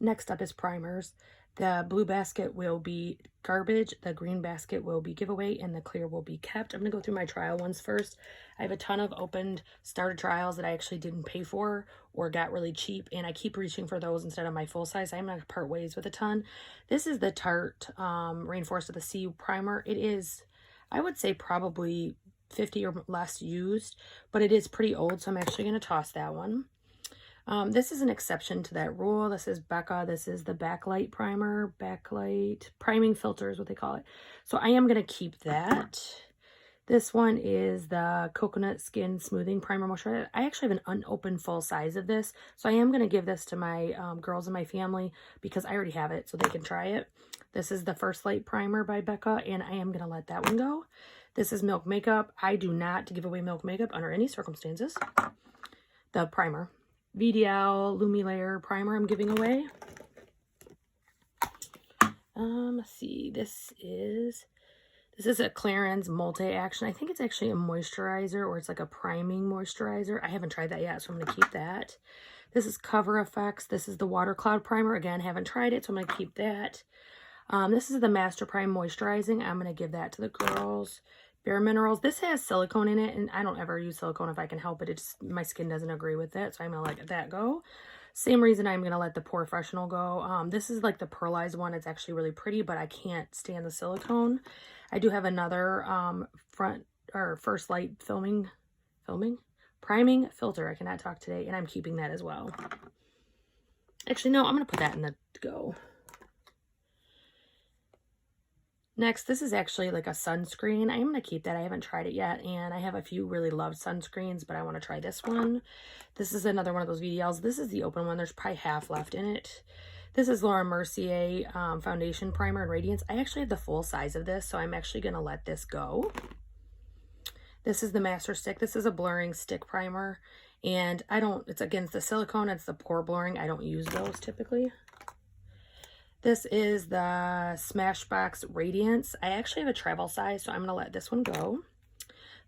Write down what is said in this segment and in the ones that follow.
Next up is primers. The blue basket will be garbage, the green basket will be giveaway, and the clear will be kept. I'm going to go through my trial ones first. I have a ton of opened starter trials that I actually didn't pay for or got really cheap, and I keep reaching for those instead of my full size. I'm going to part ways with a ton. This is the Tarte Rainforest of the Sea primer. It is, I would say, probably 50 or less used, but it is pretty old, so I'm actually going to toss that one. This is an exception to that rule. This is Becca. This is the backlight primer, backlight priming filter is what they call it. So I am going to keep that. This one is the coconut skin smoothing primer moisturizer. I actually have an unopened full size of this, so I am going to give this to my girls in my family because I already have it so they can try it. This is the First Light primer by Becca, and I am going to let that one go. This is Milk Makeup. I do not give away Milk Makeup under any circumstances. The primer. VDL Lumilayer primer I'm giving away. Let's see. This is a Clarins multi-action. I think it's actually a moisturizer, or it's like a priming moisturizer. I haven't tried that yet, so I'm going to keep that. This is Cover Effects. This is the Water Cloud primer. Again, haven't tried it, so I'm going to keep that. This is the Master Prime moisturizing. I'm going to give that to the girls. Bare Minerals. This has silicone in it, and I don't ever use silicone if I can help it. It's my skin doesn't agree with it, so I'm going to let that go. Same reason I'm going to let the Porefessional go. This is like the pearlized one. It's actually really pretty, but I can't stand the silicone. I do have another First Light priming filter. I cannot talk today, and I'm keeping that as well. Actually, no, I'm going to put that in the go. Next, this is actually like a sunscreen. I am going to keep that. I haven't tried it yet, and I have a few really loved sunscreens, but I want to try this one. This is another one of those VDLs. This is the open one. There's probably half left in it. This is Laura Mercier Foundation Primer and Radiance. I actually have the full size of this, so I'm actually going to let this go. This is the Master Stick. This is a blurring stick primer, and it's against the silicone. It's the pore blurring. I don't use those typically. This is the Smashbox Radiance. I actually have a travel size, so I'm going to let this one go.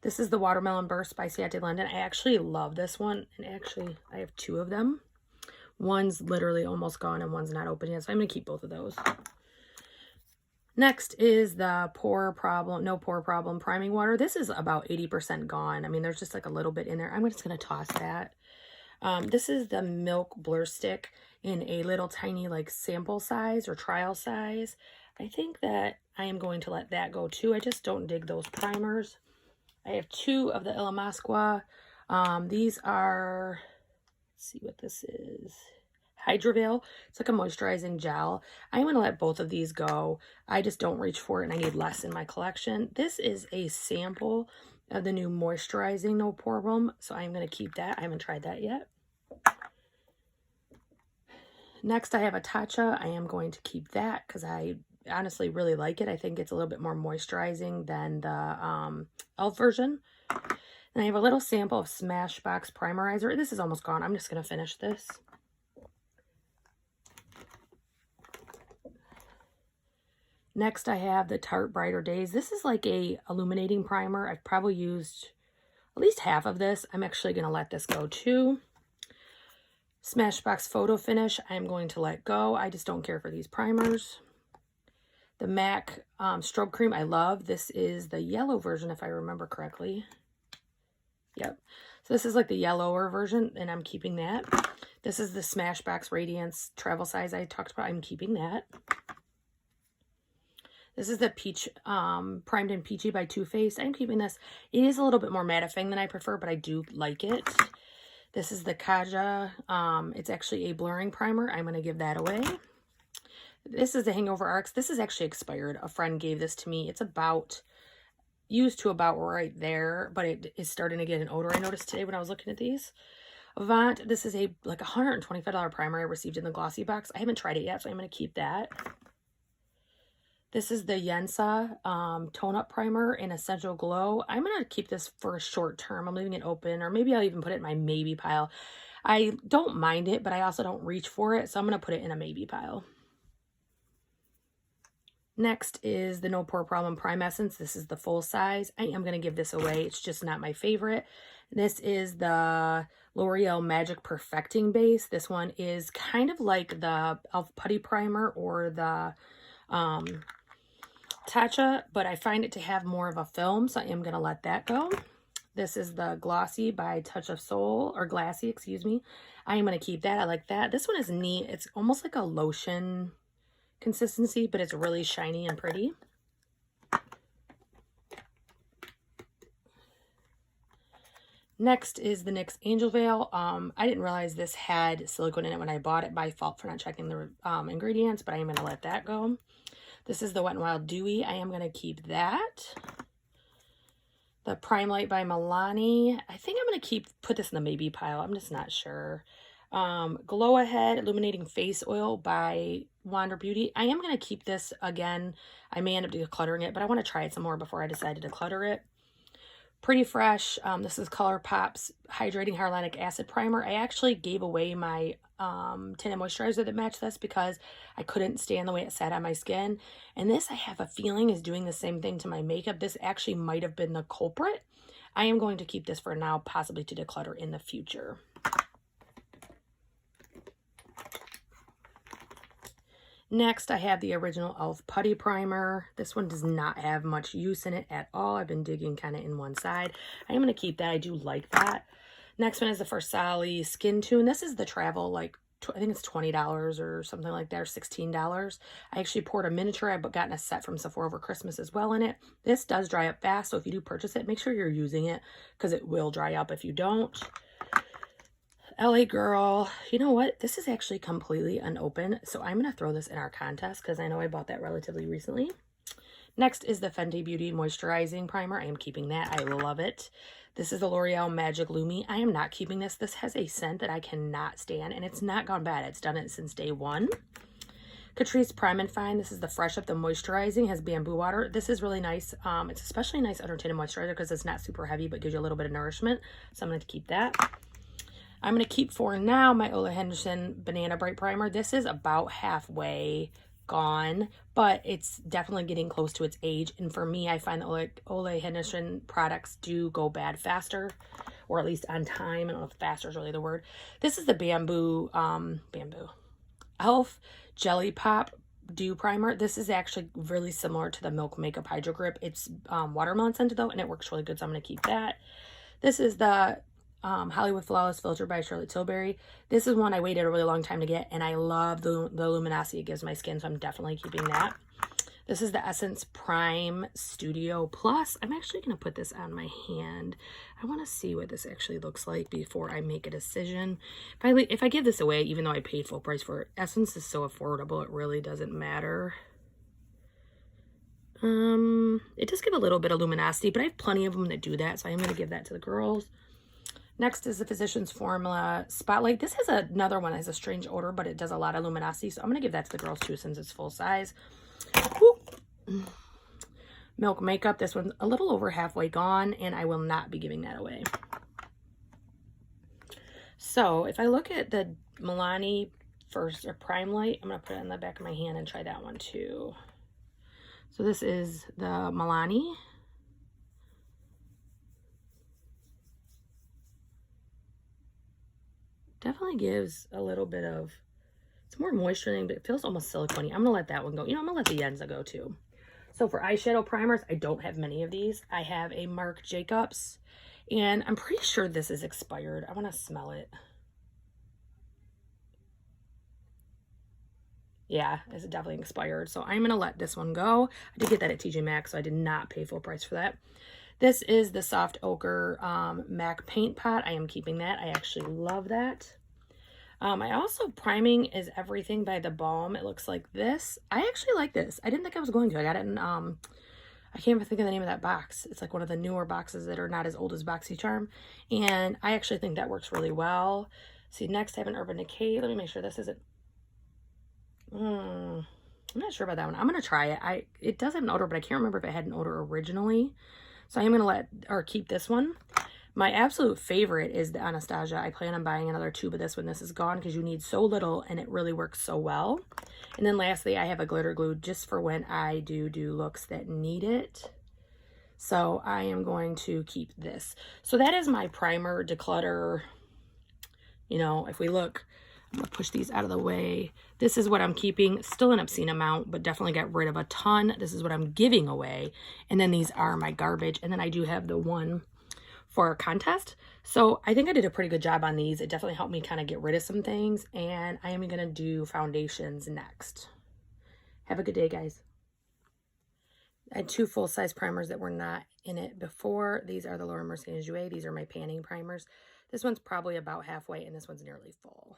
This is the Watermelon Burst by Ciate London. I actually love this one, and actually I have two of them. One's literally almost gone and one's not open yet, so I'm going to keep both of those. Next is the No Pore Problem Priming Water. This is about 80% gone. I mean, there's just like a little bit in there. I'm just going to toss that. This is the Milk Blur Stick in a little tiny like sample size or trial size. I think that I am going to let that go too. I just don't dig those primers. I have two of the Ilamasqua. These are, let's see what this is. Hydroveil. It's like a moisturizing gel. I'm going to let both of these go. I just don't reach for it, and I need less in my collection. This is a sample of the new moisturizing No Problem, so I'm going to keep that. I haven't tried that yet. Next, I have a Tatcha. I am going to keep that because I honestly really like it. I think it's a little bit more moisturizing than the e.l.f. version. And I have a little sample of Smashbox Primerizer. This is almost gone. I'm just going to finish this. Next, I have the Tarte Brighter Days. This is like a illuminating primer. I've probably used at least half of this. I'm actually going to let this go too. Smashbox Photo Finish, I'm going to let go. I just don't care for these primers. The MAC Strobe Cream, I love. This is the yellow version, if I remember correctly. Yep. So this is like the yellower version, and I'm keeping that. This is the Smashbox Radiance Travel Size I talked about. I'm keeping that. This is the Peach Primed and Peachy by Too Faced. I'm keeping this. It is a little bit more mattifying than I prefer, but I do like it. This is the Kaja. It's actually a blurring primer. I'm going to give that away. This is the Hangover Arcs. This is actually expired. A friend gave this to me. It's used to about right there, but it is starting to get an odor I noticed today when I was looking at these. Avant, this is like $125 primer I received in the glossy box. I haven't tried it yet, so I'm going to keep that. This is the Yensa Tone Up Primer in Essential Glow. I'm going to keep this for a short term. I'm leaving it open, or maybe I'll even put it in my maybe pile. I don't mind it, but I also don't reach for it, so I'm going to put it in a maybe pile. Next is the No Pore Problem Prime Essence. This is the full size. I am going to give this away. It's just not my favorite. This is the L'Oreal Magic Perfecting Base. This one is kind of like the e.l.f. Putty Primer or the Tatcha, but I find it to have more of a film, so I am going to let that go. This is the Glossy by Touch of Soul, or Glassy, excuse me. I am going to keep that. I like that. This one is neat. It's almost like a lotion consistency, but it's really shiny and pretty. Next is the NYX Angel Veil. I didn't realize this had silicone in it when I bought it, by fault for not checking the ingredients, but I am going to let that go. This is the Wet n Wild Dewy. I am going to keep that. The Prime Light by Milani. I think I'm going to put this in the maybe pile. I'm just not sure. Glow Ahead Illuminating Face Oil by Wander Beauty. I am going to keep this again. I may end up decluttering it, but I want to try it some more before I decide to declutter it. Pretty Fresh. This is ColourPop's Hydrating Hyaluronic Acid Primer. I actually gave away my tinted moisturizer that matched this because I couldn't stand the way it sat on my skin. And this, I have a feeling, is doing the same thing to my makeup. This actually might have been the culprit. I am going to keep this for now, possibly to declutter in the future. Next, I have the original e.l.f. Putty Primer. This one does not have much use in it at all. I've been digging kind of in one side. I am going to keep that. I do like that. Next one is the Versali Skin Tune. This is the travel, like, I think it's $20 or something like that, or $16. I actually poured a miniature. I've gotten a set from Sephora over Christmas as well in it. This does dry up fast, so if you do purchase it, make sure you're using it because it will dry up if you don't. LA Girl, you know what? This is actually completely unopened, so I'm going to throw this in our contest because I know I bought that relatively recently. Next is the Fenty Beauty Moisturizing Primer. I am keeping that. I love it. This is the L'Oreal Magic Lumi. I am not keeping this. This has a scent that I cannot stand, and it's not gone bad. It's done it since day one. Catrice Prime and Fine. This is the Fresh Up the Moisturizing. Has bamboo water. This is really nice. It's especially nice under tinted moisturizer because it's not super heavy, but gives you a little bit of nourishment. So I'm going to keep that. I'm going to keep for now my Ole Henderson Banana Bright Primer. This is about halfway gone, but it's definitely getting close to its age. And for me, I find the Ole Henderson products do go bad faster, or at least on time. I don't know if faster is really the word. This is the Bamboo e.l.f. Jelly Pop Dew Primer. This is actually really similar to the Milk Makeup Hydro Grip. It's watermelon scented though, and it works really good, so I'm going to keep that. This is the Hollywood Flawless Filter by Charlotte Tilbury. This is one I waited a really long time to get, and I love the luminosity it gives my skin, so I'm definitely keeping that. This is the Essence Prime Studio Plus. I'm actually going to put this on my hand. I want to see what this actually looks like before I make a decision. If I give this away, even though I paid full price for it, Essence is so affordable, it really doesn't matter. It does give a little bit of luminosity, but I have plenty of them that do that, so I'm going to give that to the girls. Next is the Physicians Formula Spotlight. This has another one that has a strange odor, but it does a lot of luminosity. So I'm going to give that to the girls too since it's full size. Woo. Milk Makeup. This one's a little over halfway gone, and I will not be giving that away. So if I look at the Milani first, or Prime Light, I'm going to put it on the back of my hand and try that one too. So this is the Milani. Definitely gives a little bit of, it's more moisturizing, but it feels almost silicone-y. I'm going to let that one go. You know, I'm going to let the Yenza go too. So for eyeshadow primers, I don't have many of these. I have a Marc Jacobs, and I'm pretty sure this is expired. I want to smell it. Yeah, it's definitely expired. So I'm going to let this one go. I did get that at TJ Maxx, so I did not pay full price for that. This is the Soft Ochre MAC Paint Pot. I am keeping that. I actually love that. I also, Priming is Everything by The Balm. It looks like this. I actually like this. I didn't think I was going to. I got it in, I can't even think of the name of that box. It's like one of the newer boxes that are not as old as BoxyCharm. And I actually think that works really well. See, next I have an Urban Decay. Let me make sure this isn't, I'm not sure about that one. I'm going to try it. It does have an odor, but I can't remember if it had an odor originally. So I am going to keep this one. My absolute favorite is the Anastasia. I plan on buying another tube of this when this is gone because you need so little and it really works so well. And then lastly, I have a glitter glue just for when I do looks that need it. So I am going to keep this. So that is my primer declutter. You know, if we look, I'm going to push these out of the way. This is what I'm keeping. Still an obscene amount, but definitely got rid of a ton. This is what I'm giving away. And then these are my garbage. And then I do have the one for a contest. So I think I did a pretty good job on these. It definitely helped me kind of get rid of some things. And I am going to do foundations next. Have a good day, guys. I had 2 full-size primers that were not in it before. These are the Laura Mercier Jouet. These are my panning primers. This one's probably about halfway, and this one's nearly full.